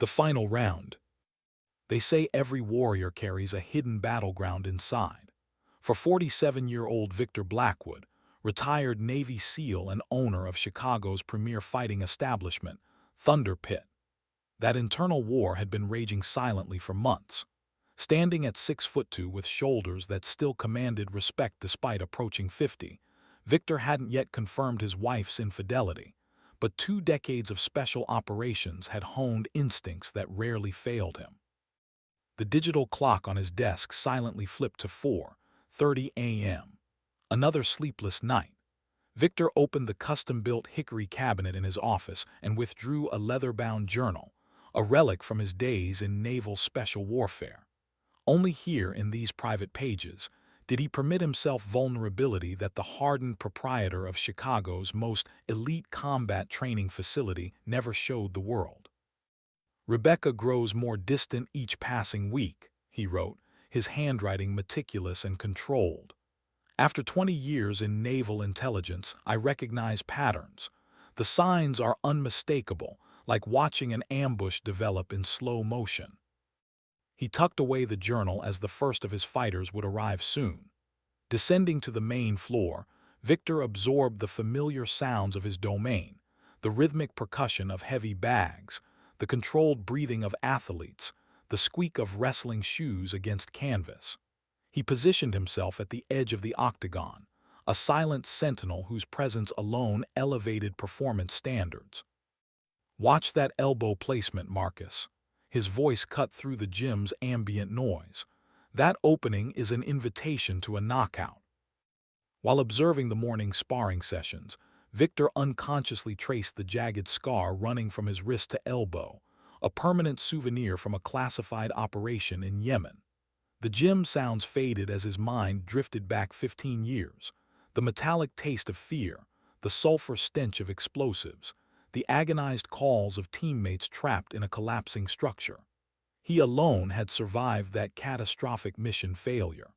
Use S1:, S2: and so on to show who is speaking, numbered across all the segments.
S1: The final round. They say every warrior carries a hidden battleground inside. For 47-year-old Victor Blackwood, retired Navy SEAL and owner of Chicago's premier fighting establishment, Thunder Pit, that internal war had been raging silently for months. Standing at 6'2" with shoulders that still commanded respect despite approaching 50, Victor hadn't yet confirmed his wife's infidelity, but 2 decades of special operations had honed instincts that rarely failed him. The digital clock on his desk silently flipped to 4:30 a.m. Another sleepless night. Victor opened the custom-built hickory cabinet in his office and withdrew a leather-bound journal, a relic from his days in naval special warfare. Only here in these private pages did he permit himself vulnerability that the hardened proprietor of Chicago's most elite combat training facility never showed the world. "Rebecca grows more distant each passing week," he wrote, his handwriting meticulous and controlled. "After 20 years in naval intelligence, I recognize patterns. The signs are unmistakable, like watching an ambush develop in slow motion." He tucked away the journal as the first of his fighters would arrive soon. Descending to the main floor, Victor absorbed the familiar sounds of his domain, the rhythmic percussion of heavy bags, the controlled breathing of athletes, the squeak of wrestling shoes against canvas. He positioned himself at the edge of the octagon, a silent sentinel whose presence alone elevated performance standards. "Watch that elbow placement, Marcus." His voice cut through the gym's ambient noise. "That opening is an invitation to a knockout." While observing the morning sparring sessions, Victor unconsciously traced the jagged scar running from his wrist to elbow, a permanent souvenir from a classified operation in Yemen. The gym sounds faded as his mind drifted back 15 years. The metallic taste of fear, the sulfur stench of explosives, the agonized calls of teammates trapped in a collapsing structure. He alone had survived that catastrophic mission failure.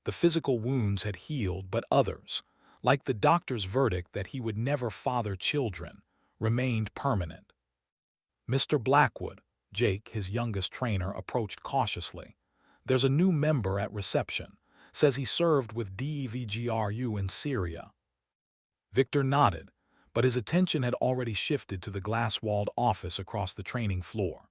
S1: The physical wounds had healed, but others, like the doctor's verdict that he would never father children, remained permanent. "Mr. Blackwood," Jake, his youngest trainer, approached cautiously. "There's a new member at reception. Says he served with DEVGRU in Syria." Victor nodded, but his attention had already shifted to the glass-walled office across the training floor.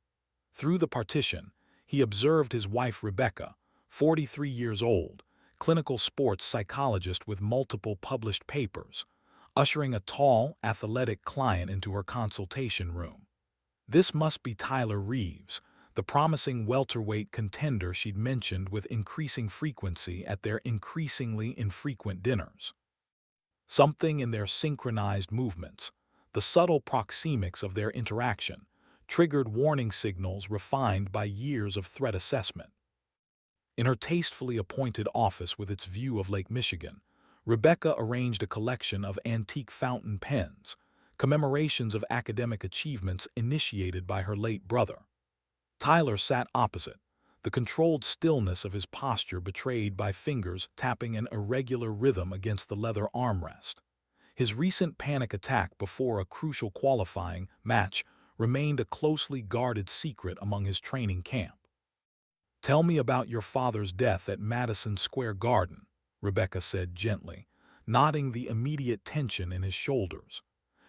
S1: Through the partition, he observed his wife Rebecca, 43 years old, clinical sports psychologist with multiple published papers, ushering a tall, athletic client into her consultation room. This must be Tyler Reeves, the promising welterweight contender she'd mentioned with increasing frequency at their increasingly infrequent dinners. Something in their synchronized movements, the subtle proxemics of their interaction, triggered warning signals refined by years of threat assessment. In her tastefully appointed office with its view of Lake Michigan, Rebecca arranged a collection of antique fountain pens, commemorations of academic achievements initiated by her late brother. Tyler sat opposite, the controlled stillness of his posture betrayed by fingers tapping an irregular rhythm against the leather armrest. His recent panic attack before a crucial qualifying match remained a closely guarded secret among his training camp. "Tell me about your father's death at Madison Square Garden," Rebecca said gently, nodding the immediate tension in his shoulders.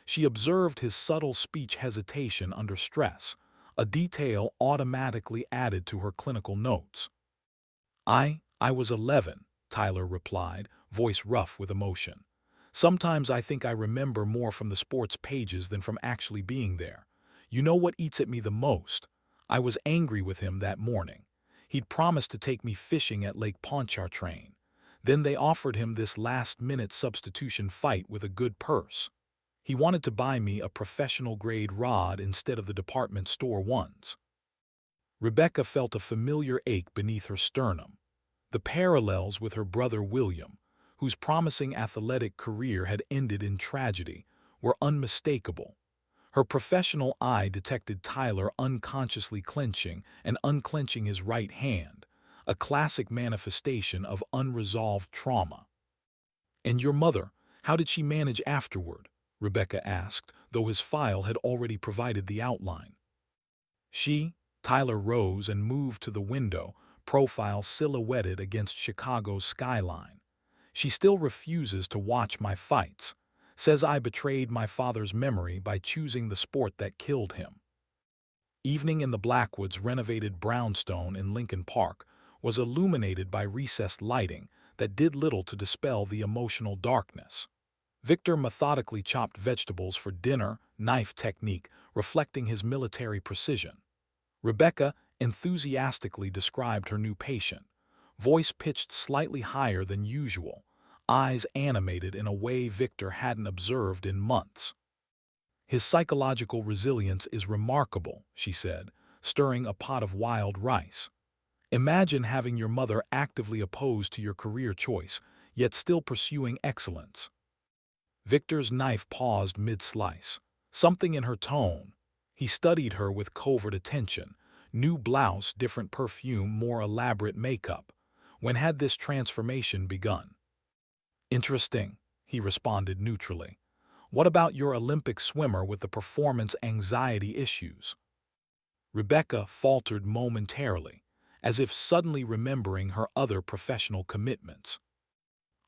S1: She observed his subtle speech hesitation under stress, a detail automatically added to her clinical notes. I was 11, Tyler replied, voice rough with emotion. "Sometimes I think I remember more from the sports pages than from actually being there. You know what eats at me the most? I was angry with him that morning. He'd promised to take me fishing at Lake Pontchartrain. Then they offered him this last-minute substitution fight with a good purse. He wanted to buy me a professional-grade rod instead of the department store ones." Rebecca felt a familiar ache beneath her sternum. The parallels with her brother William, whose promising athletic career had ended in tragedy, were unmistakable. Her professional eye detected Tyler unconsciously clenching and unclenching his right hand, a classic manifestation of unresolved trauma. "And your mother, how did she manage afterward?" Rebecca asked, though his file had already provided the outline. Tyler rose and moved to the window, profile silhouetted against Chicago's skyline. She still refuses to watch my fights, says I betrayed my father's memory by choosing the sport that killed him. Evening in the Blackwood's renovated brownstone in Lincoln Park was illuminated by recessed lighting that did little to dispel the emotional darkness. Victor methodically chopped vegetables for dinner, knife technique reflecting his military precision. Rebecca enthusiastically described her new patient, voice pitched slightly higher than usual, eyes animated in a way Victor hadn't observed in months. His psychological resilience is remarkable, she said, stirring a pot of wild rice. Imagine having your mother actively opposed to your career choice, yet still pursuing excellence. Victor's knife paused mid-slice. Something in her tone. He studied her with covert attention. New blouse, different perfume, more elaborate makeup. When had this transformation begun? Interesting, he responded neutrally. What about your Olympic swimmer with the performance anxiety issues? Rebecca faltered momentarily, as if suddenly remembering her other professional commitments.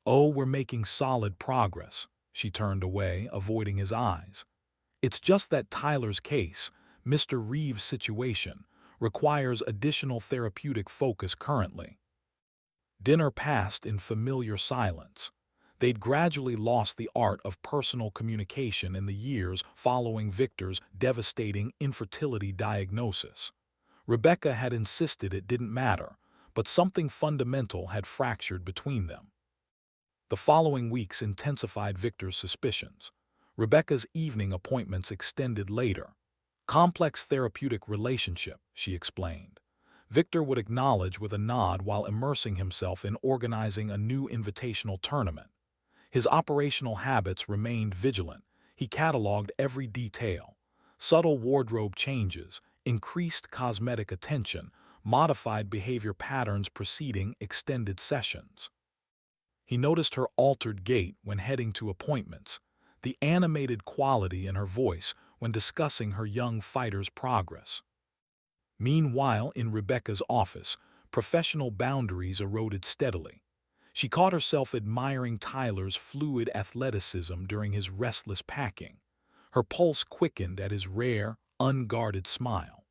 S1: Oh, we're making solid progress. She turned away, avoiding his eyes. It's just that Tyler's case, Mr. Reeves' situation, requires additional therapeutic focus currently. Dinner passed in familiar silence. They'd gradually lost the art of personal communication in the years following Victor's devastating infertility diagnosis. Rebecca had insisted it didn't matter, but something fundamental had fractured between them. The following weeks intensified Victor's suspicions. Rebecca's evening appointments extended later. Complex therapeutic relationship, she explained. Victor would acknowledge with a nod while immersing himself in organizing a new invitational tournament. His operational habits remained vigilant. He cataloged every detail. Subtle wardrobe changes, increased cosmetic attention, modified behavior patterns preceding extended sessions. He noticed her altered gait when heading to appointments, the animated quality in her voice when discussing her young fighter's progress. Meanwhile, in Rebecca's office, professional boundaries eroded steadily. She caught herself admiring Tyler's fluid athleticism during his restless packing. Her pulse quickened at his rare, unguarded smile.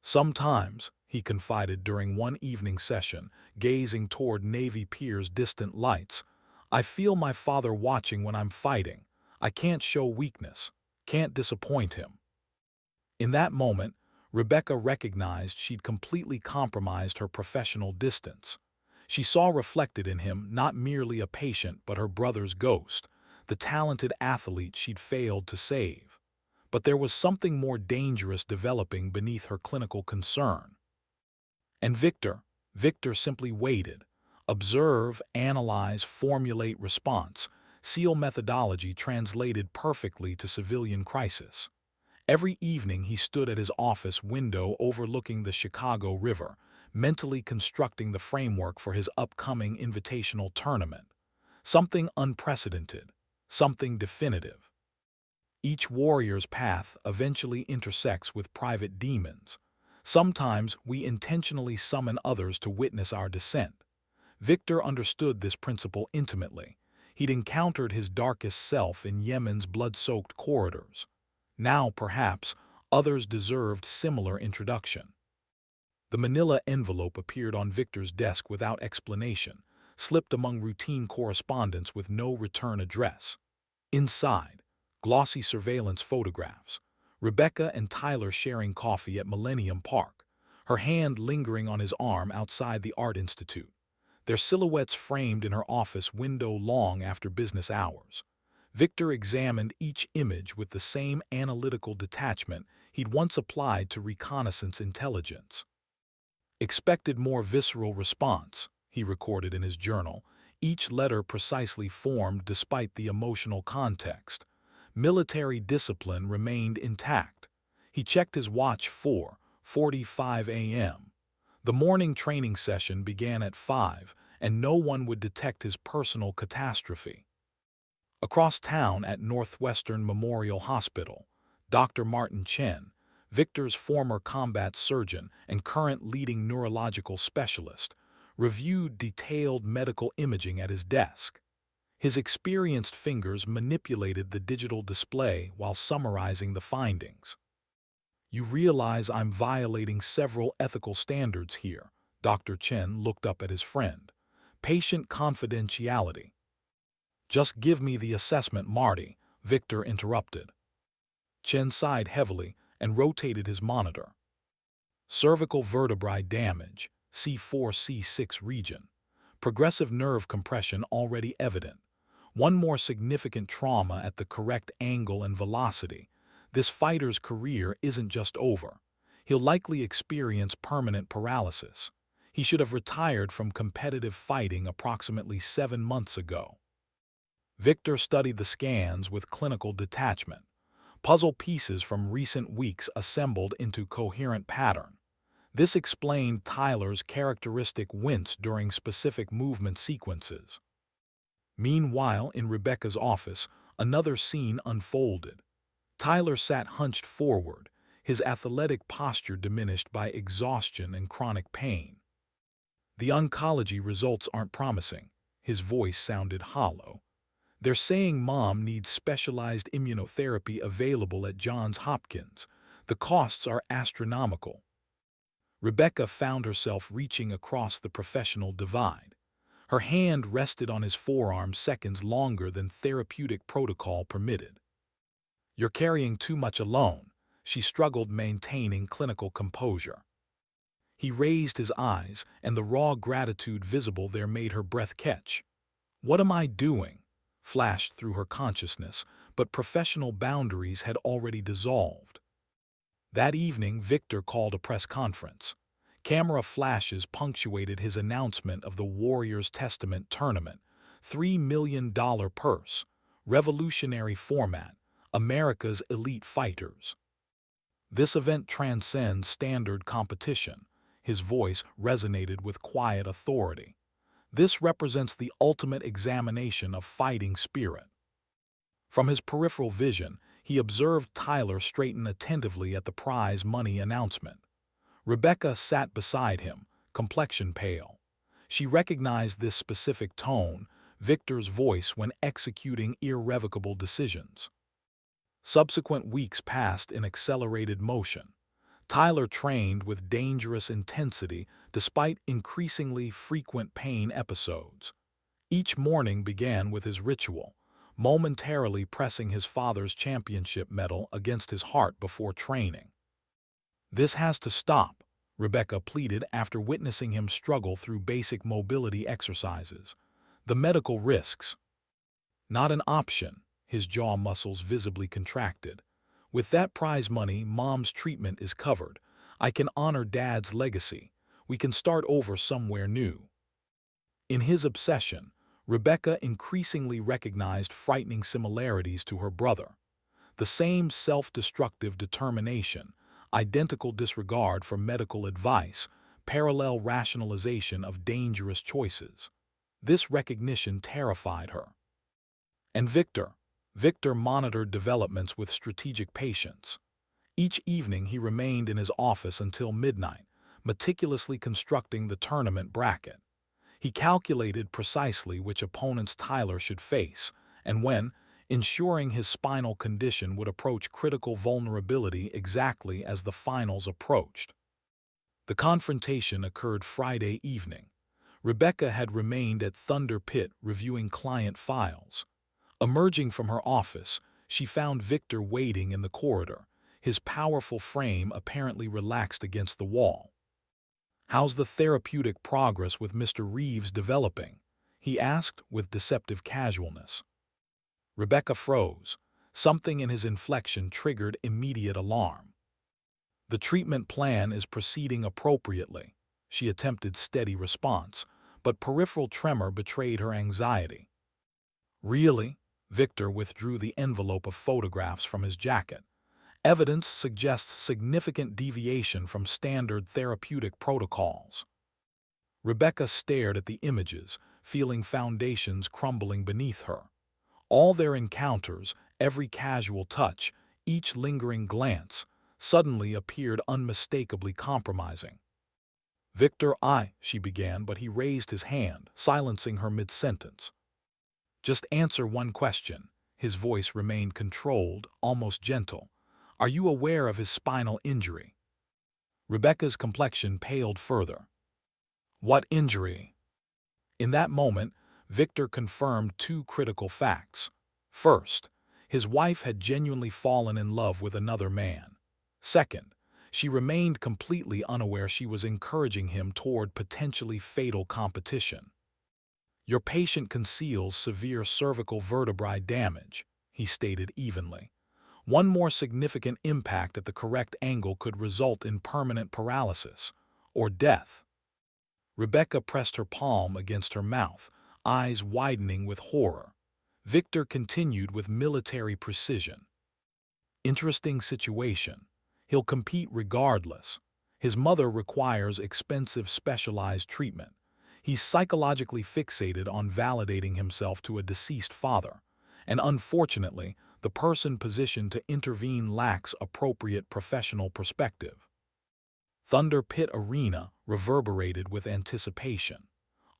S1: Sometimes, he confided during one evening session, gazing toward Navy Pier's distant lights, I feel my father watching when I'm fighting. I can't show weakness, can't disappoint him. In that moment, Rebecca recognized she'd completely compromised her professional distance. She saw reflected in him not merely a patient but her brother's ghost, the talented athlete she'd failed to save. But there was something more dangerous developing beneath her clinical concern. And Victor simply waited. Observe, analyze, formulate response. SEAL methodology translated perfectly to civilian crisis. Every evening he stood at his office window overlooking the Chicago River, mentally constructing the framework for his upcoming invitational tournament. Something unprecedented, something definitive. Each warrior's path eventually intersects with private demons. Sometimes we intentionally summon others to witness our descent. Victor understood this principle intimately. He'd encountered his darkest self in Yemen's blood-soaked corridors. Now, perhaps, others deserved similar introduction. The manila envelope appeared on Victor's desk without explanation, slipped among routine correspondence with no return address. Inside, glossy surveillance photographs. Rebecca and Tyler sharing coffee at Millennium Park, her hand lingering on his arm outside the Art Institute. Their silhouettes framed in her office window long after business hours. Victor examined each image with the same analytical detachment he'd once applied to reconnaissance intelligence. Expected more visceral response, he recorded in his journal, each letter precisely formed despite the emotional context. Military discipline remained intact. He checked his watch 4:45 a.m. The morning training session began at 5, and no one would detect his personal catastrophe. Across town at Northwestern Memorial Hospital, Dr. Martin Chen, Victor's former combat surgeon and current leading neurological specialist, reviewed detailed medical imaging at his desk. His experienced fingers manipulated the digital display while summarizing the findings. "You realize I'm violating several ethical standards here." Dr. Chen looked up at his friend. "Patient confidentiality." "Just give me the assessment, Marty," Victor interrupted. Chen sighed heavily and rotated his monitor. "Cervical vertebrae damage, C4-C6 region. Progressive nerve compression already evident. One more significant trauma at the correct angle and velocity. This fighter's career isn't just over. He'll likely experience permanent paralysis. He should have retired from competitive fighting approximately 7 months ago." Victor studied the scans with clinical detachment. Puzzle pieces from recent weeks assembled into coherent pattern. This explained Tyler's characteristic wince during specific movement sequences. Meanwhile, in Rebecca's office, another scene unfolded. Tyler sat hunched forward, his athletic posture diminished by exhaustion and chronic pain. "The oncology results aren't promising." His voice sounded hollow. "They're saying Mom needs specialized immunotherapy available at Johns Hopkins. The costs are astronomical." Rebecca found herself reaching across the professional divide. Her hand rested on his forearm seconds longer than therapeutic protocol permitted. "You're carrying too much alone." She struggled, maintaining clinical composure. He raised his eyes, and the raw gratitude visible there made her breath catch. "What am I doing?" flashed through her consciousness, but professional boundaries had already dissolved. That evening, Victor called a press conference. Camera flashes punctuated his announcement of the Warriors Testament tournament. $3 million purse, revolutionary format, America's elite fighters. "This event transcends standard competition." His voice resonated with quiet authority. "This represents the ultimate examination of fighting spirit." From his peripheral vision, he observed Tyler straighten attentively at the prize money announcement. Rebecca sat beside him, complexion pale. She recognized this specific tone, Victor's voice when executing irrevocable decisions. Subsequent weeks passed in accelerated motion. Tyler trained with dangerous intensity despite increasingly frequent pain episodes. Each morning began with his ritual, momentarily pressing his father's championship medal against his heart before training. "This has to stop," Rebecca pleaded after witnessing him struggle through basic mobility exercises. "The medical risks." "Not an option." His jaw muscles visibly contracted. "With that prize money, Mom's treatment is covered. I can honor Dad's legacy. We can start over somewhere new." In his obsession, Rebecca increasingly recognized frightening similarities to her brother. The same self-destructive determination, identical disregard for medical advice, parallel rationalization of dangerous choices. This recognition terrified her. And Victor monitored developments with strategic patience. Each evening he remained in his office until midnight, meticulously constructing the tournament bracket. He calculated precisely which opponents Tyler should face, and when, ensuring his spinal condition would approach critical vulnerability exactly as the finals approached. The confrontation occurred Friday evening. Rebecca had remained at Thunder Pit reviewing client files. Emerging from her office, she found Victor waiting in the corridor, his powerful frame apparently relaxed against the wall. "How's the therapeutic progress with Mr. Reeves developing?" he asked with deceptive casualness. Rebecca froze. Something in his inflection triggered immediate alarm. "The treatment plan is proceeding appropriately." She attempted steady response, but peripheral tremor betrayed her anxiety. "Really?" Victor withdrew the envelope of photographs from his jacket. "Evidence suggests significant deviation from standard therapeutic protocols." Rebecca stared at the images, feeling foundations crumbling beneath her. All their encounters, every casual touch, each lingering glance, suddenly appeared unmistakably compromising. "Victor, she began, but he raised his hand, silencing her mid-sentence. "Just answer one question." His voice remained controlled, almost gentle. "Are you aware of his spinal injury?" Rebecca's complexion paled further. "What injury?" In that moment, Victor confirmed two critical facts. First, his wife had genuinely fallen in love with another man. Second, she remained completely unaware she was encouraging him toward potentially fatal competition. "Your patient conceals severe cervical vertebrae damage," he stated evenly. "One more significant impact at the correct angle could result in permanent paralysis or death." Rebecca pressed her palm against her mouth, eyes widening with horror. Victor continued with military precision. "Interesting situation. He'll compete regardless. His mother requires expensive specialized treatment. He's psychologically fixated on validating himself to a deceased father, and unfortunately, the person positioned to intervene lacks appropriate professional perspective." Thunder Pit Arena reverberated with anticipation.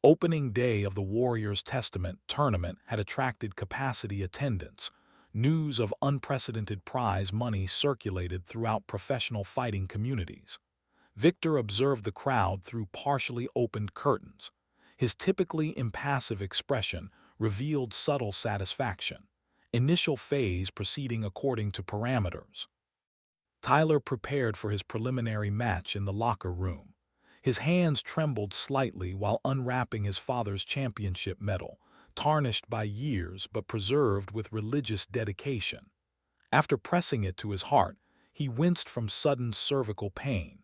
S1: Opening day of the Warriors' Testament tournament had attracted capacity attendance. News of unprecedented prize money circulated throughout professional fighting communities. Victor observed the crowd through partially opened curtains. His typically impassive expression revealed subtle satisfaction. Initial phase proceeding according to parameters. Tyler prepared for his preliminary match in the locker room. His hands trembled slightly while unwrapping his father's championship medal, tarnished by years but preserved with religious dedication. After pressing it to his heart, he winced from sudden cervical pain.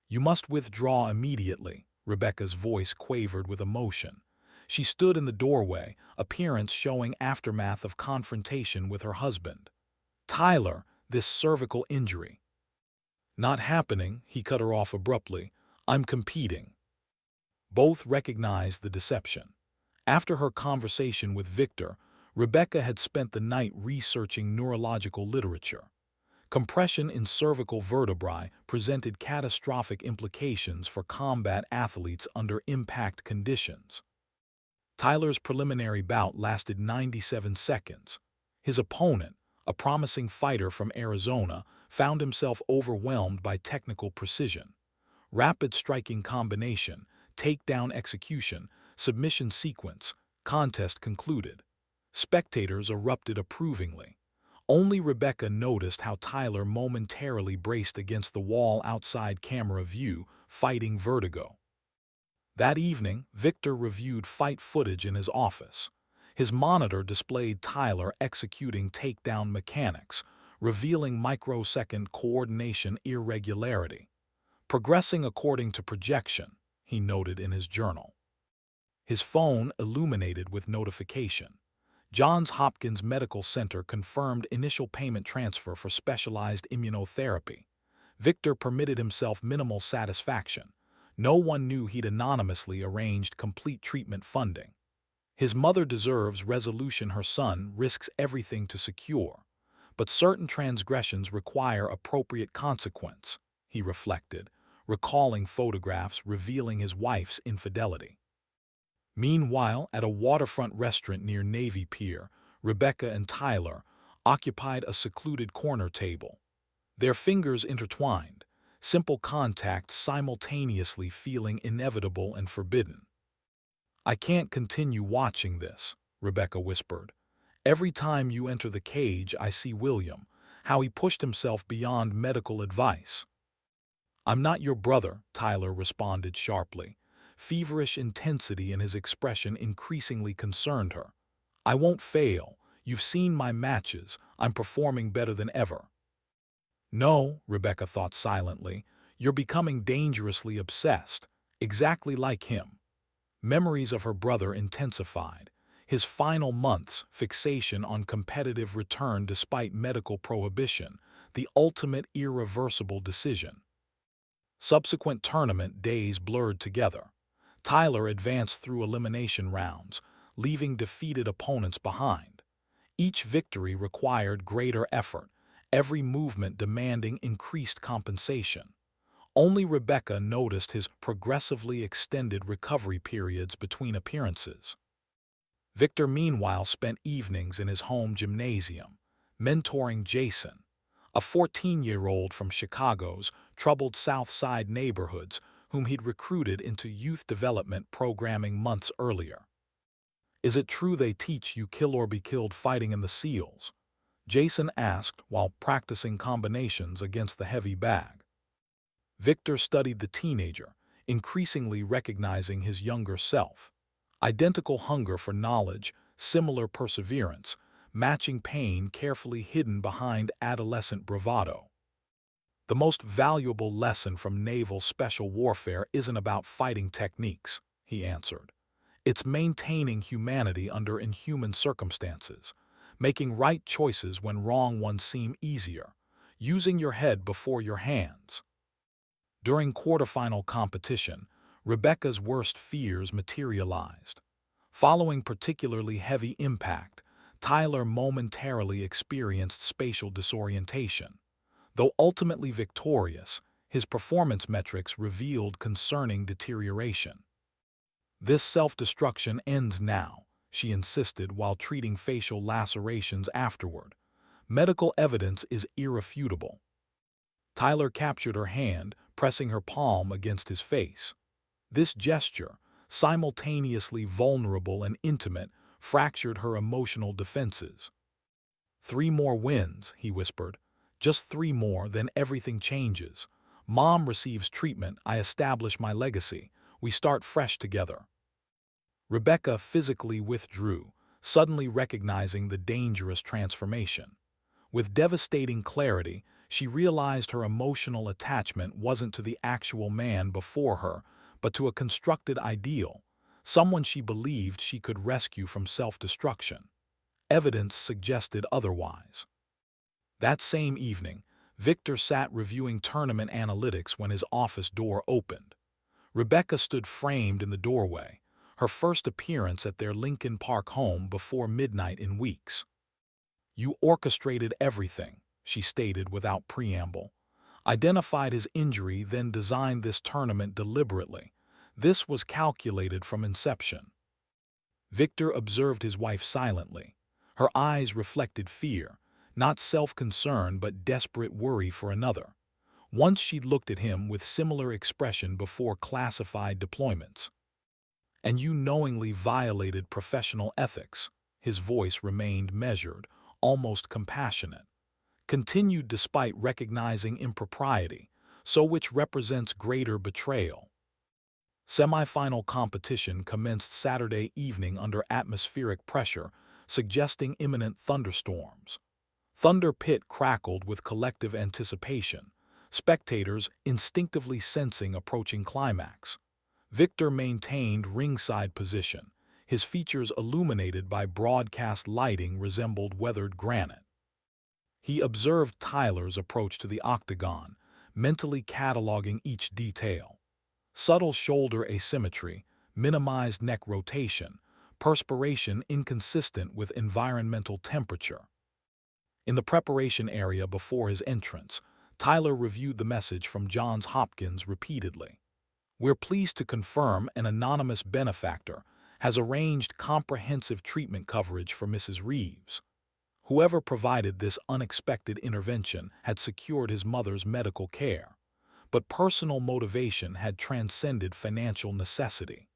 S1: "You must withdraw immediately," Rebecca's voice quavered with emotion. She stood in the doorway, appearance showing aftermath of confrontation with her husband. "Tyler, this cervical injury." "Not happening," he cut her off abruptly. "I'm competing." Both recognized the deception. After her conversation with Victor, Rebecca had spent the night researching neurological literature. Compression in cervical vertebrae presented catastrophic implications for combat athletes under impact conditions. Tyler's preliminary bout lasted 97 seconds. His opponent, a promising fighter from Arizona, found himself overwhelmed by technical precision. Rapid striking combination, takedown execution, submission sequence, contest concluded. Spectators erupted approvingly. Only Rebecca noticed how Tyler momentarily braced against the wall outside camera view, fighting vertigo. That evening, Victor reviewed fight footage in his office. His monitor displayed Tyler executing takedown mechanics, revealing microsecond coordination irregularity. "Progressing according to projection," he noted in his journal. His phone illuminated with notification. Johns Hopkins Medical Center confirmed initial payment transfer for specialized immunotherapy. Victor permitted himself minimal satisfaction. No one knew he'd anonymously arranged complete treatment funding. His mother deserves resolution her son risks everything to secure. But certain transgressions require appropriate consequence, he reflected, recalling photographs revealing his wife's infidelity. Meanwhile, at a waterfront restaurant near Navy Pier, Rebecca and Tyler occupied a secluded corner table. Their fingers intertwined, simple contact simultaneously feeling inevitable and forbidden. "I can't continue watching this," Rebecca whispered. "Every time you enter the cage, I see William, how he pushed himself beyond medical advice." "I'm not your brother," Tyler responded sharply. Feverish intensity in his expression increasingly concerned her. "I won't fail. You've seen my matches. I'm performing better than ever." "No," Rebecca thought silently, "you're becoming dangerously obsessed, exactly like him." Memories of her brother intensified. His final months, fixation on competitive return despite medical prohibition, the ultimate irreversible decision. Subsequent tournament days blurred together. Tyler advanced through elimination rounds, leaving defeated opponents behind. Each victory required greater effort, every movement demanding increased compensation. Only Rebecca noticed his progressively extended recovery periods between appearances. Victor meanwhile spent evenings in his home gymnasium, mentoring Jason, a 14-year-old from Chicago's troubled South Side neighborhoods whom he'd recruited into youth development programming months earlier. "Is it true they teach you kill or be killed fighting in the SEALs?" Jason asked while practicing combinations against the heavy bag. Victor studied the teenager, increasingly recognizing his younger self. Identical hunger for knowledge, similar perseverance, matching pain carefully hidden behind adolescent bravado. "The most valuable lesson from naval special warfare isn't about fighting techniques," he answered. "It's maintaining humanity under inhuman circumstances, making right choices when wrong ones seem easier, using your head before your hands." During quarterfinal competition, Rebecca's worst fears materialized. Following particularly heavy impact, Tyler momentarily experienced spatial disorientation. Though ultimately victorious, his performance metrics revealed concerning deterioration. "This self-destruction ends now," she insisted while treating facial lacerations afterward. "Medical evidence is irrefutable." Tyler captured her hand, pressing her palm against his face. This gesture, simultaneously vulnerable and intimate, fractured her emotional defenses. "3 more wins," he whispered. "Just 3 more, then everything changes. Mom receives treatment, I establish my legacy. We start fresh together." Rebecca physically withdrew, suddenly recognizing the dangerous transformation. With devastating clarity, she realized her emotional attachment wasn't to the actual man before her, but to a constructed ideal, someone she believed she could rescue from self-destruction. Evidence suggested otherwise. That same evening, Victor sat reviewing tournament analytics when his office door opened. Rebecca stood framed in the doorway, her first appearance at their Lincoln Park home before midnight in weeks. "You orchestrated everything," she stated without preamble. "Identified his injury, then designed this tournament deliberately. This was calculated from inception." Victor observed his wife silently. Her eyes reflected fear, not self-concern but desperate worry for another. Once she'd looked at him with similar expression before classified deployments. "And you knowingly violated professional ethics." His voice remained measured, almost compassionate. "Continued despite recognizing impropriety, so which represents greater betrayal." Semi-final competition commenced Saturday evening under atmospheric pressure, suggesting imminent thunderstorms. Thunder Pit crackled with collective anticipation, spectators instinctively sensing approaching climax. Victor maintained ringside position, his features illuminated by broadcast lighting resembled weathered granite. He observed Tyler's approach to the octagon, mentally cataloging each detail. Subtle shoulder asymmetry, minimized neck rotation, perspiration inconsistent with environmental temperature. In the preparation area before his entrance, Tyler reviewed the message from Johns Hopkins repeatedly. "We're pleased to confirm an anonymous benefactor has arranged comprehensive treatment coverage for Mrs. Reeves. Whoever provided this unexpected intervention had secured his mother's medical care, but personal motivation had transcended financial necessity."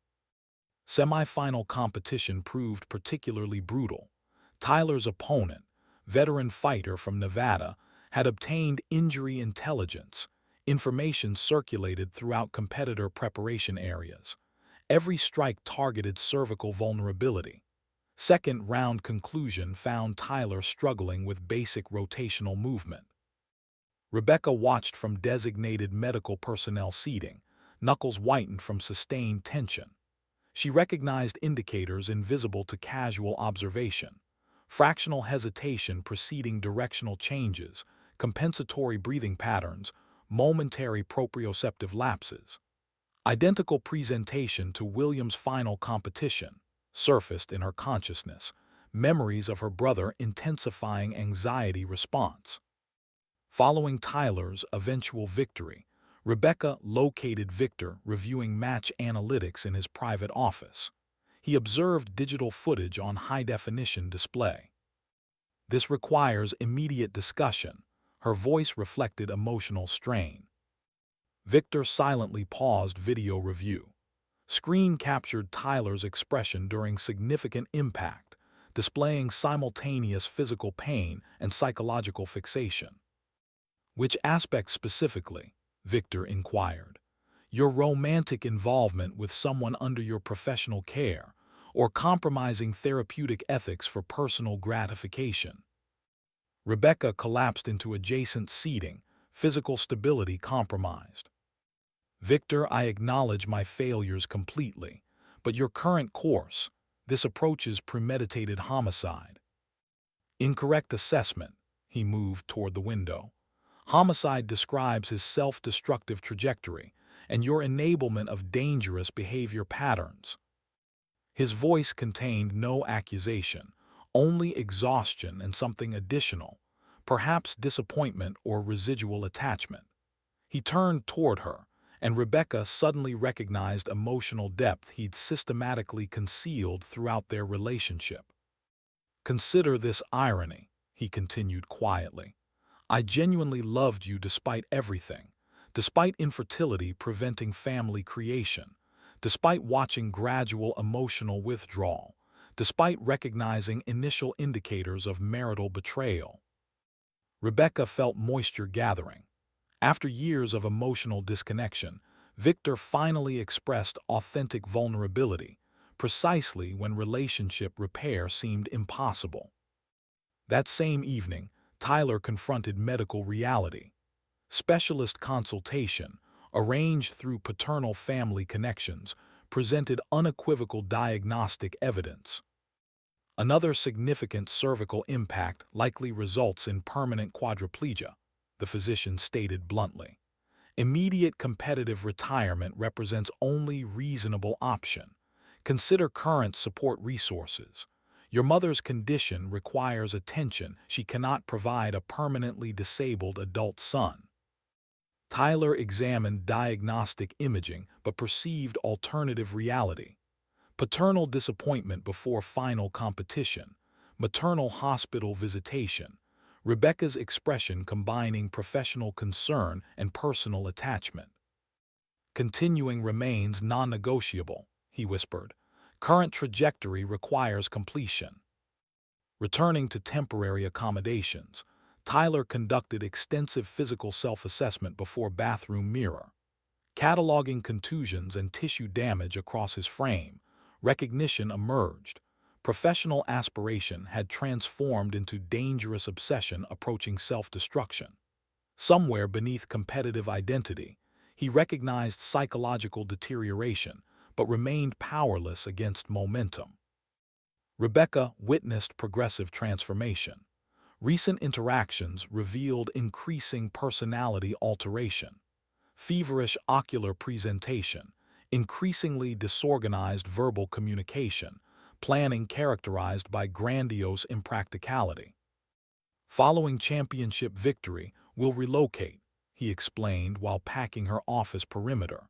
S1: Semi-final competition proved particularly brutal. Tyler's opponent, veteran fighter from Nevada, had obtained injury intelligence, information circulated throughout competitor preparation areas. Every strike targeted cervical vulnerability. Second-round conclusion found Tyler struggling with basic rotational movement. Rebecca watched from designated medical personnel seating, knuckles whitened from sustained tension. She recognized indicators invisible to casual observation: fractional hesitation preceding directional changes, compensatory breathing patterns, momentary proprioceptive lapses. Identical presentation to Williams' final competition surfaced in her consciousness, memories of her brother intensifying anxiety response. Following Tyler's eventual victory, Rebecca located Victor reviewing match analytics in his private office. He observed digital footage on high-definition display. "This requires immediate discussion." Her voice reflected emotional strain. Victor silently paused video review. Screen captured Tyler's expression during significant impact, displaying simultaneous physical pain and psychological fixation. "Which aspect specifically?" Victor inquired. "Your romantic involvement with someone under your professional care, or compromising therapeutic ethics for personal gratification?" Rebecca collapsed into adjacent seating, physical stability compromised. "Victor, I acknowledge my failures completely, but your current course, this approaches premeditated homicide." "Incorrect assessment." He moved toward the window. "Homicide describes his self-destructive trajectory and your enablement of dangerous behavior patterns." His voice contained no accusation, only exhaustion and something additional, perhaps disappointment or residual attachment. He turned toward her, and Rebecca suddenly recognized emotional depth he'd systematically concealed throughout their relationship. "Consider this irony," he continued quietly. "I genuinely loved you despite everything, despite infertility preventing family creation, despite watching gradual emotional withdrawal, despite recognizing initial indicators of marital betrayal." Rebecca felt moisture gathering. After years of emotional disconnection, Victor finally expressed authentic vulnerability, precisely when relationship repair seemed impossible. That same evening, Tyler confronted medical reality. Specialist consultation, arranged through paternal family connections, presented unequivocal diagnostic evidence. "Another significant cervical impact likely results in permanent quadriplegia," the physician stated bluntly. "Immediate competitive retirement represents only reasonable option. Consider current support resources. Your mother's condition requires attention. She cannot provide a permanently disabled adult son." Tyler examined diagnostic imaging but perceived alternative reality. Paternal disappointment before final competition, maternal hospital visitation, Rebecca's expression combining professional concern and personal attachment. "Continuing remains non-negotiable," he whispered. "Current trajectory requires completion." Returning to temporary accommodations, Tyler conducted extensive physical self-assessment before bathroom mirror. Cataloging contusions and tissue damage across his frame, recognition emerged. Professional aspiration had transformed into dangerous obsession approaching self-destruction. Somewhere beneath competitive identity, he recognized psychological deterioration, but remained powerless against momentum. Rebecca witnessed progressive transformation. Recent interactions revealed increasing personality alteration. Feverish ocular presentation, increasingly disorganized verbal communication, planning characterized by grandiose impracticality. "Following championship victory, we'll relocate," he explained while packing her office perimeter.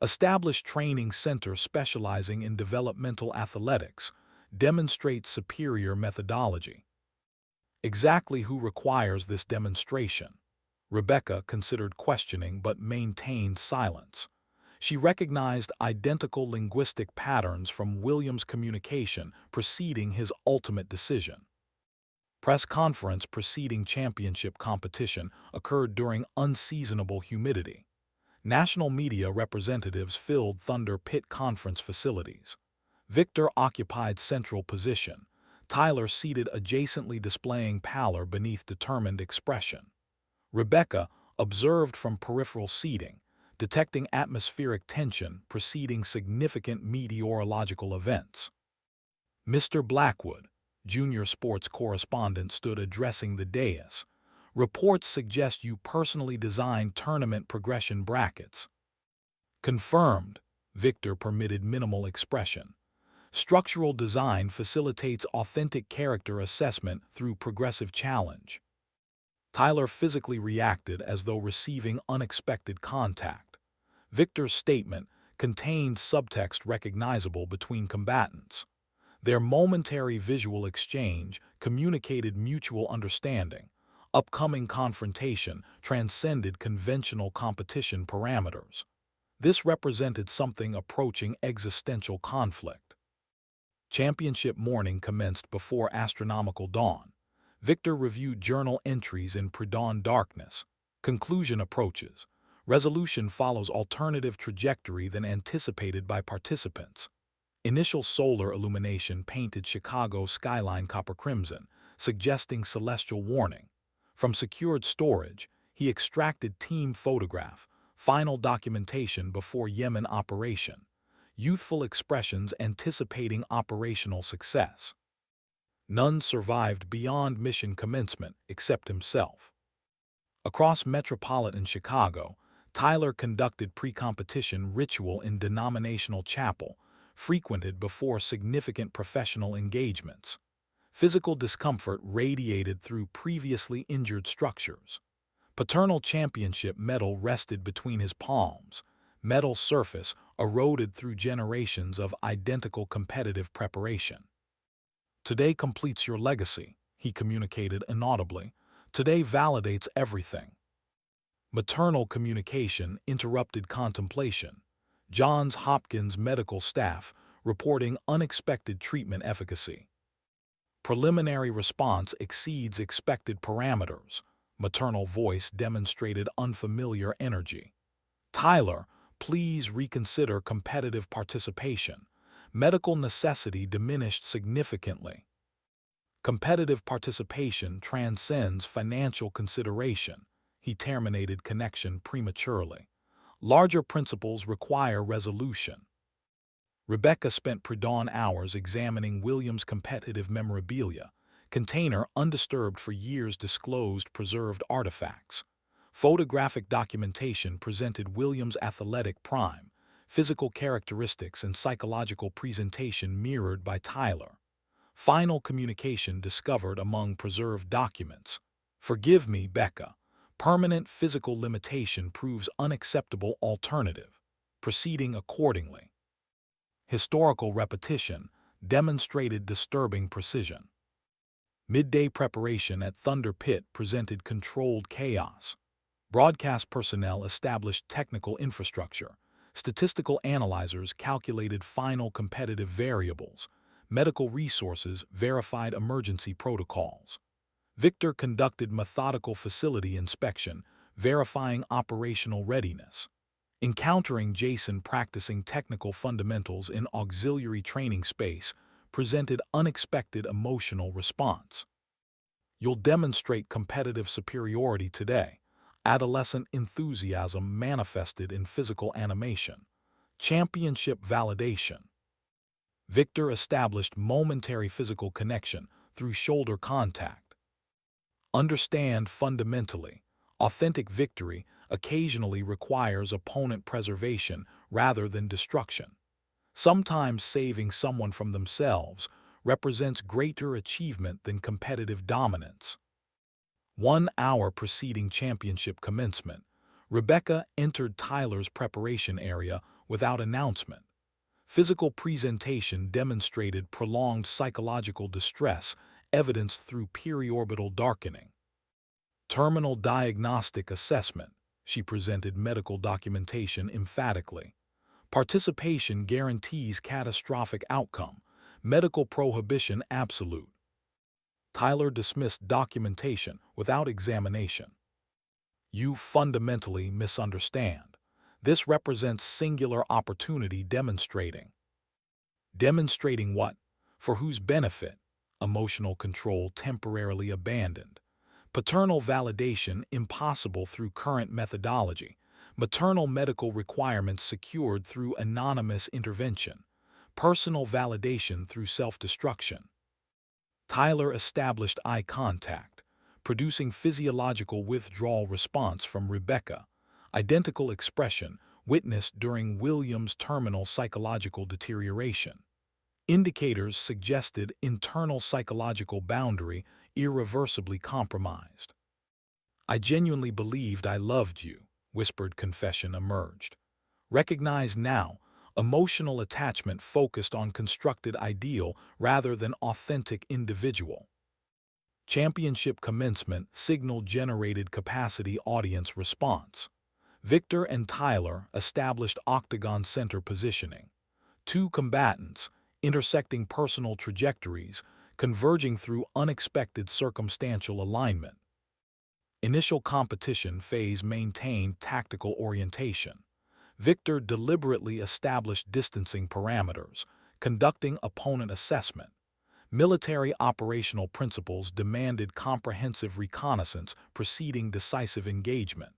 S1: "Establish training center specializing in developmental athletics, demonstrate superior methodology." "Exactly who requires this demonstration?" Rebecca considered questioning but maintained silence. She recognized identical linguistic patterns from William's communication preceding his ultimate decision. Press conference preceding championship competition occurred during unseasonable humidity. National media representatives filled Thunder Pit conference facilities. Victor occupied central position, Tyler seated adjacently displaying pallor beneath determined expression. Rebecca observed from peripheral seating, detecting atmospheric tension preceding significant meteorological events. "Mr. Blackwood," junior sports correspondent stood addressing the dais. "Reports suggest you personally designed tournament progression brackets." "Confirmed," Victor permitted minimal expression. "Structural design facilitates authentic character assessment through progressive challenge." Tyler physically reacted as though receiving unexpected contact. Victor's statement contained subtext recognizable between combatants. Their momentary visual exchange communicated mutual understanding. Upcoming confrontation transcended conventional competition parameters. This represented something approaching existential conflict. Championship morning commenced before astronomical dawn. Victor reviewed journal entries in pre-dawn darkness. Conclusion approaches. Resolution follows alternative trajectory than anticipated by participants. Initial solar illumination painted Chicago's skyline copper crimson, suggesting celestial warning. From secured storage, he extracted team photograph, final documentation before Yemen operation. Youthful expressions anticipating operational success. None survived beyond mission commencement except himself. Across metropolitan Chicago, Tyler conducted pre-competition ritual in denominational chapel, frequented before significant professional engagements. Physical discomfort radiated through previously injured structures. Paternal championship medal rested between his palms. Metal surface eroded through generations of identical competitive preparation. Today completes your legacy, he communicated inaudibly. Today validates everything. Maternal communication interrupted contemplation. Johns Hopkins medical staff reporting unexpected treatment efficacy. Preliminary response exceeds expected parameters. Maternal voice demonstrated unfamiliar energy. Tyler, please reconsider competitive participation. Medical necessity diminished significantly. Competitive participation transcends financial consideration. He terminated connection prematurely. Larger principles require resolution. Rebecca spent pre-dawn hours examining Williams' competitive memorabilia. Container undisturbed for years disclosed preserved artifacts. Photographic documentation presented Williams' athletic prime, physical characteristics and psychological presentation mirrored by Tyler. Final communication discovered among preserved documents. Forgive me, Becca. Permanent physical limitation proves unacceptable alternative. Proceeding accordingly. Historical repetition demonstrated disturbing precision. Midday preparation at Thunder Pit presented controlled chaos. Broadcast personnel established technical infrastructure. Statistical analyzers calculated final competitive variables. Medical resources verified emergency protocols. Victor conducted methodical facility inspection, verifying operational readiness. Encountering Jason practicing technical fundamentals in auxiliary training space presented unexpected emotional response. You'll demonstrate competitive superiority today. Adolescent enthusiasm manifested in physical animation. Championship validation. Victor established momentary physical connection through shoulder contact. Understand fundamentally, authentic victory occasionally requires opponent preservation rather than destruction. Sometimes saving someone from themselves represents greater achievement than competitive dominance. 1 hour preceding championship commencement, Rebecca entered Tyler's preparation area without announcement. Physical presentation demonstrated prolonged psychological distress evidenced through periorbital darkening. Terminal diagnostic assessment, she presented medical documentation emphatically. Participation guarantees catastrophic outcome. Medical prohibition absolute. Tyler dismissed documentation without examination. You fundamentally misunderstand. This represents singular opportunity demonstrating. Demonstrating what? For whose benefit? Emotional control temporarily abandoned. Paternal validation impossible through current methodology. Maternal medical requirements secured through anonymous intervention. Personal validation through self-destruction. Tyler established eye contact, producing physiological withdrawal response from Rebecca. Identical expression witnessed during Williams' terminal psychological deterioration. Indicators suggested internal psychological boundary irreversibly compromised. "I genuinely believed I loved you," whispered confession emerged. Recognize now, emotional attachment focused on constructed ideal rather than authentic individual. Championship commencement signal generated capacity audience response. Victor and Tyler established octagon center positioning. Two combatants, intersecting personal trajectories, converging through unexpected circumstantial alignment. Initial competition phase maintained tactical orientation. Victor deliberately established distancing parameters, conducting opponent assessment. Military operational principles demanded comprehensive reconnaissance preceding decisive engagement.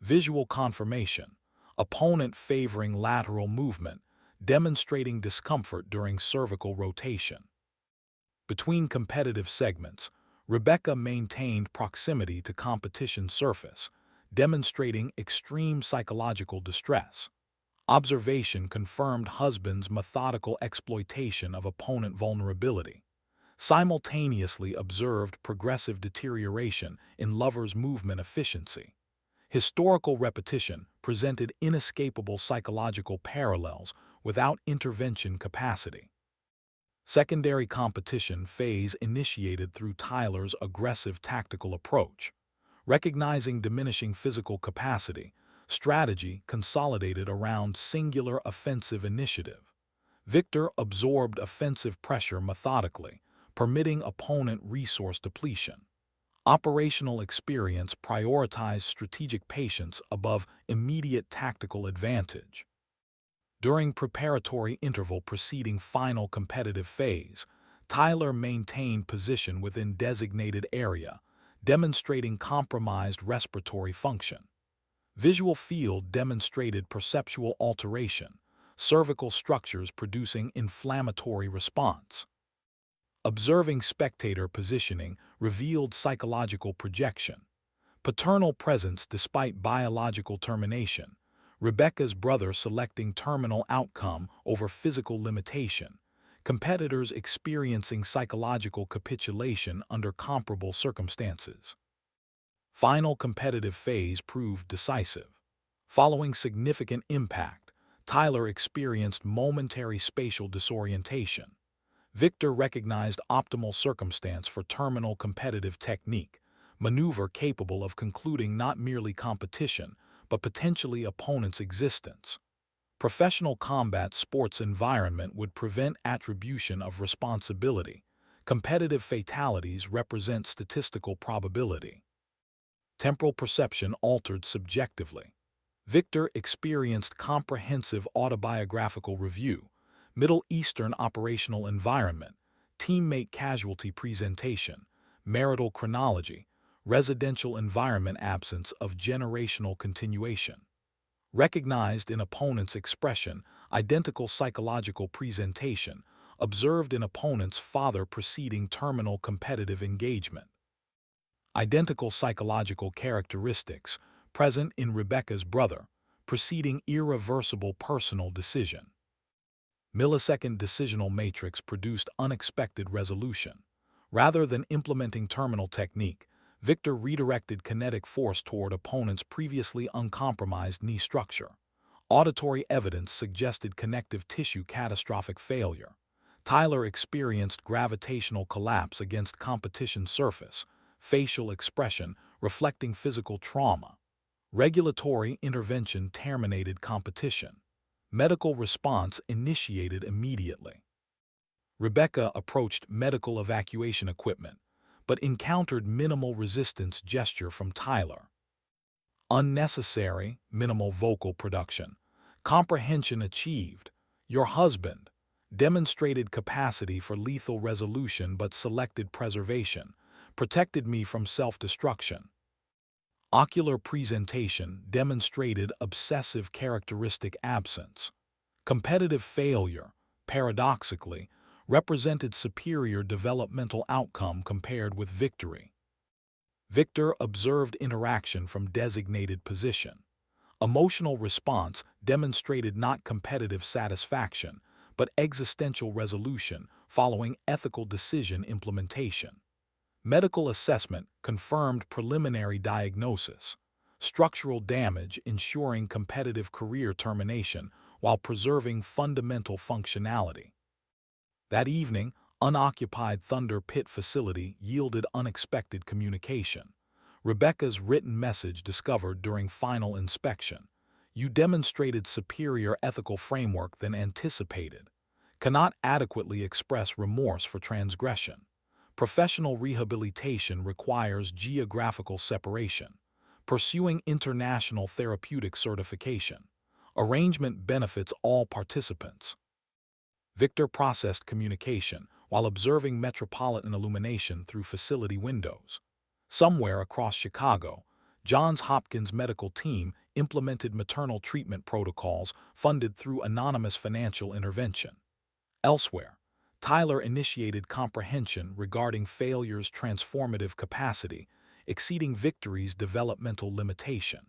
S1: Visual confirmation, opponent favoring lateral movement, demonstrating discomfort during cervical rotation. Between competitive segments, Rebecca maintained proximity to competition surface, demonstrating extreme psychological distress. Observation confirmed husband's methodical exploitation of opponent vulnerability. Simultaneously observed progressive deterioration in lover's movement efficiency. Historical repetition presented inescapable psychological parallels without intervention capacity. Secondary competition phase initiated through Tyler's aggressive tactical approach. Recognizing diminishing physical capacity, strategy consolidated around singular offensive initiative. Victor absorbed offensive pressure methodically, permitting opponent resource depletion. Operational experience prioritized strategic patience above immediate tactical advantage. During preparatory interval preceding final competitive phase, Tyler maintained position within designated area, demonstrating compromised respiratory function. Visual field demonstrated perceptual alteration, cervical structures producing inflammatory response. Observing spectator positioning revealed psychological projection. Paternal presence despite biological termination. Rebecca's brother selecting terminal outcome over physical limitation. Competitors experiencing psychological capitulation under comparable circumstances. Final competitive phase proved decisive. Following significant impact, Tyler experienced momentary spatial disorientation. Victor recognized optimal circumstance for terminal competitive technique, maneuver capable of concluding not merely competition, but potentially opponent's existence. Professional combat sports environment would prevent attribution of responsibility. Competitive fatalities represent statistical probability. Temporal perception altered subjectively. Victor experienced comprehensive autobiographical review, Middle Eastern operational environment, teammate casualty presentation, marital chronology, residential environment absence of generational continuation. Recognized in opponent's expression, identical psychological presentation, observed in opponent's father preceding terminal competitive engagement. Identical psychological characteristics present in Rebecca's brother, preceding irreversible personal decision. Millisecond decisional matrix produced unexpected resolution. Rather than implementing terminal technique, Victor redirected kinetic force toward opponent's previously uncompromised knee structure. Auditory evidence suggested connective tissue catastrophic failure. Tyler experienced gravitational collapse against competition surface, facial expression reflecting physical trauma. Regulatory intervention terminated competition. Medical response initiated immediately. Rebecca approached medical evacuation equipment, but encountered minimal resistance gesture from Tyler. Unnecessary, minimal vocal production. Comprehension achieved. Your husband demonstrated capacity for lethal resolution but selected preservation, protected me from self-destruction. Ocular presentation demonstrated obsessive characteristic absence. Competitive failure, paradoxically, represented superior developmental outcome compared with victory. Victor observed interaction from designated position. Emotional response demonstrated not competitive satisfaction, but existential resolution following ethical decision implementation. Medical assessment confirmed preliminary diagnosis. Structural damage ensuring competitive career termination while preserving fundamental functionality. That evening, unoccupied Thunder Pit facility yielded unexpected communication. Rebecca's written message discovered during final inspection. You demonstrated superior ethical framework than anticipated. Cannot adequately express remorse for transgression. Professional rehabilitation requires geographical separation. Pursuing international therapeutic certification. Arrangement benefits all participants. Victor processed communication while observing metropolitan illumination through facility windows. Somewhere across Chicago, Johns Hopkins medical team implemented maternal treatment protocols funded through anonymous financial intervention. Elsewhere, Tyler initiated comprehension regarding failure's transformative capacity, exceeding Victory's developmental limitation.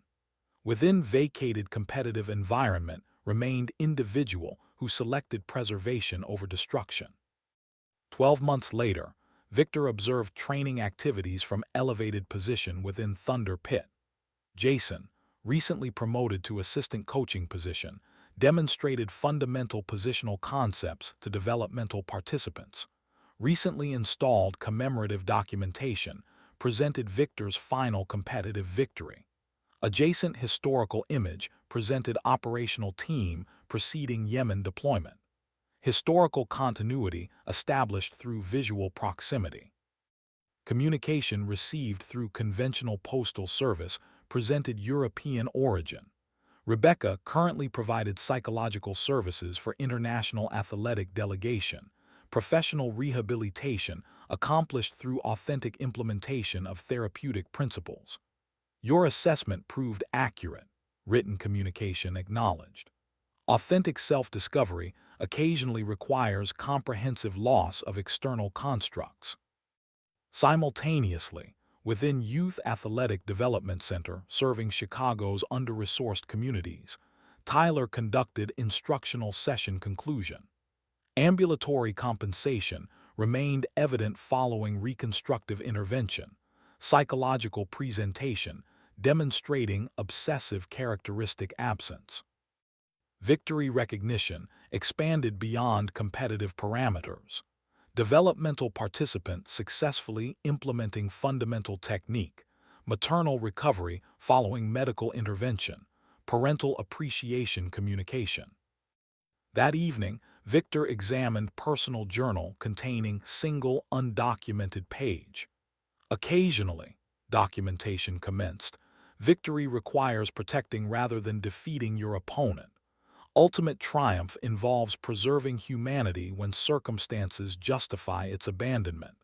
S1: Within vacated competitive environment remained individual who selected preservation over destruction. 12 months later, Victor observed training activities from elevated position within Thunder Pit. Jason, recently promoted to assistant coaching position, demonstrated fundamental positional concepts to developmental participants. Recently installed commemorative documentation presented Victor's final competitive victory. Adjacent historical image presented operational team preceding Yemen deployment. Historical continuity established through visual proximity. Communication received through conventional postal service presented European origin. Rebecca currently provided psychological services for international athletic delegation. Professional rehabilitation accomplished through authentic implementation of therapeutic principles. Your assessment proved accurate. Written communication acknowledged. Authentic self-discovery occasionally requires comprehensive loss of external constructs. Simultaneously, within Youth Athletic Development Center serving Chicago's under-resourced communities, Tyler conducted instructional session conclusion. Ambulatory compensation remained evident following reconstructive intervention. Psychological presentation demonstrating obsessive characteristic absence. Victory recognition expanded beyond competitive parameters. Developmental participant successfully implementing fundamental technique. Maternal recovery following medical intervention. Parental appreciation communication. That evening, Victor examined personal journal containing single undocumented page. Occasionally, documentation commenced. Victory requires protecting rather than defeating your opponent. Ultimate triumph involves preserving humanity when circumstances justify its abandonment.